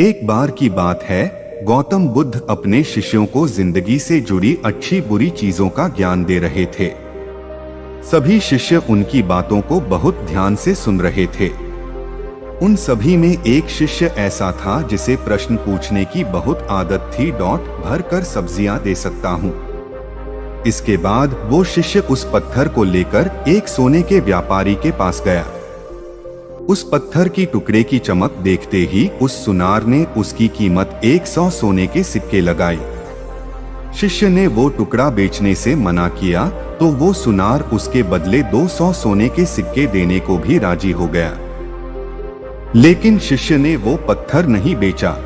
एक बार की बात है, गौतम बुद्ध अपने शिष्यों को जिंदगी से जुड़ी अच्छी बुरी चीजों का ज्ञान दे रहे थे। सभी शिष्य उनकी बातों को बहुत ध्यान से सुन रहे थे। उन सभी में एक शिष्य ऐसा था जिसे प्रश्न पूछने की बहुत आदत थी। भर कर सब्जियां दे सकता हूँ। इसके बाद वो शिष्य उस पत्थर को लेकर एक सोने के व्यापारी के पास गया। उस पत्थर की टुकड़े की चमक देखते ही उस सुनार ने उसकी कीमत 100 सोने के सिक्के लगाई। शिष्य ने वो टुकड़ा बेचने से मना किया तो वो सुनार उसके बदले 200 सोने के सिक्के देने को भी राजी हो गया। लेकिन शिष्य ने वो पत्थर नहीं बेचा।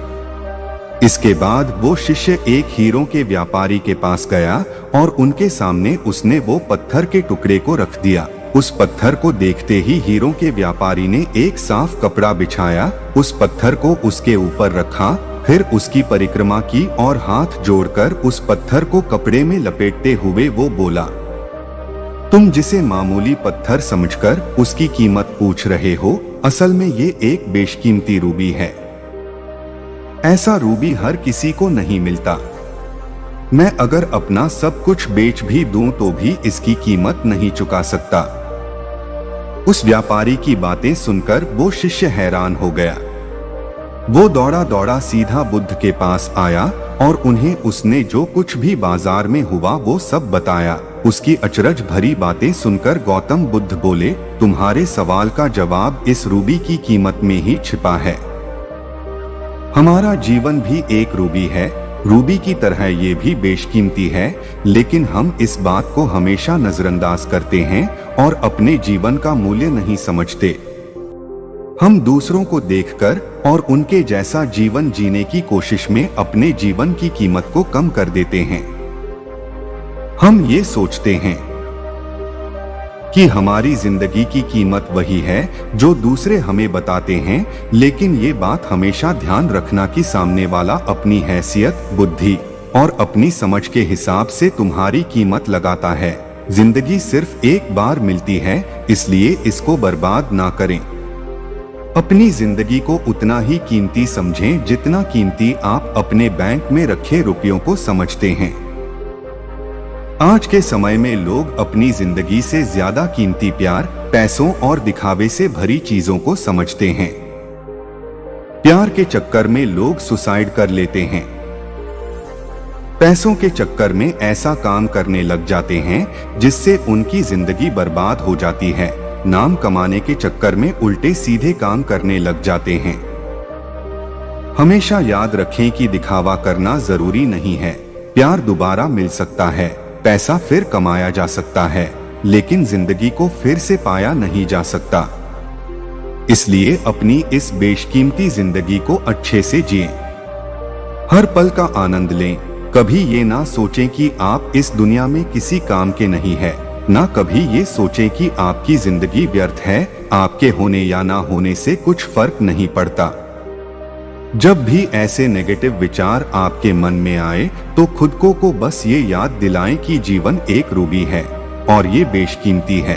इसके बाद वो शिष्य एक हीरों के व्यापारी के पास गया और उनके सामने उसने वो पत्थर के टुकड़े को रख दिया। उस पत्थर को देखते ही हीरों के व्यापारी ने एक साफ कपड़ा बिछाया, उस पत्थर को उसके ऊपर रखा, फिर उसकी परिक्रमा की और हाथ जोड़कर उस पत्थर को कपड़े में लपेटते हुए वो बोला, तुम जिसे मामूली पत्थर समझकर उसकी कीमत पूछ रहे हो, असल में ये एक बेशकीमती रूबी है। ऐसा रूबी हर किसी को नहीं मिलता। मैं अगर अपना सब कुछ बेच भी दूं तो भी इसकी कीमत नहीं चुका सकता। उस व्यापारी की बातें सुनकर वो शिष्य हैरान हो गया। वो दौड़ा दौड़ा सीधा बुद्ध के पास आया और उन्हें उसने जो कुछ भी बाजार में हुआ वो सब बताया। उसकी अचरज भरी बातें सुनकर गौतम बुद्ध बोले, तुम्हारे सवाल का जवाब इस रूबी की कीमत में ही छिपा है। हमारा जीवन भी एक रूबी है, रूबी की तरह ये भी बेशकीमती है, लेकिन हम इस बात को हमेशा नजरअंदाज करते हैं और अपने जीवन का मूल्य नहीं समझते। हम दूसरों को देखकर और उनके जैसा जीवन जीने की कोशिश में अपने जीवन की कीमत को कम कर देते हैं। हम ये सोचते हैं कि हमारी जिंदगी की कीमत वही है जो दूसरे हमें बताते हैं, लेकिन ये बात हमेशा ध्यान रखना कि सामने वाला अपनी हैसियत, बुद्धि और अपनी समझ के हिसाब से तुम्हारी कीमत लगाता है। जिंदगी सिर्फ एक बार मिलती है, इसलिए इसको बर्बाद ना करें। अपनी जिंदगी को उतना ही कीमती समझें जितना कीमती आप अपने बैंक में रखे रुपयों को समझते हैं। आज के समय में लोग अपनी जिंदगी से ज्यादा कीमती प्यार, पैसों और दिखावे से भरी चीजों को समझते हैं। प्यार के चक्कर में लोग सुसाइड कर लेते हैं। पैसों के चक्कर में ऐसा काम करने लग जाते हैं जिससे उनकी जिंदगी बर्बाद हो जाती है। नाम कमाने के चक्कर में उल्टे सीधे काम करने लग जाते हैं। हमेशा याद रखें कि दिखावा करना जरूरी नहीं है। प्यार दोबारा मिल सकता है, पैसा फिर कमाया जा सकता है, लेकिन जिंदगी को फिर से पाया नहीं जा सकता। इसलिए अपनी इस बेशकीमती जिंदगी को अच्छे से जिएं। हर पल का आनंद लें। कभी ये ना सोचें कि आप इस दुनिया में किसी काम के नहीं है, ना कभी ये सोचें कि आपकी जिंदगी व्यर्थ है। आपके होने या ना होने से कुछ फर्क नहीं पड़ता। जब भी ऐसे नेगेटिव विचार आपके मन में आए तो खुद को बस ये याद दिलाएं कि जीवन एक रूबी है और ये बेशकीमती है।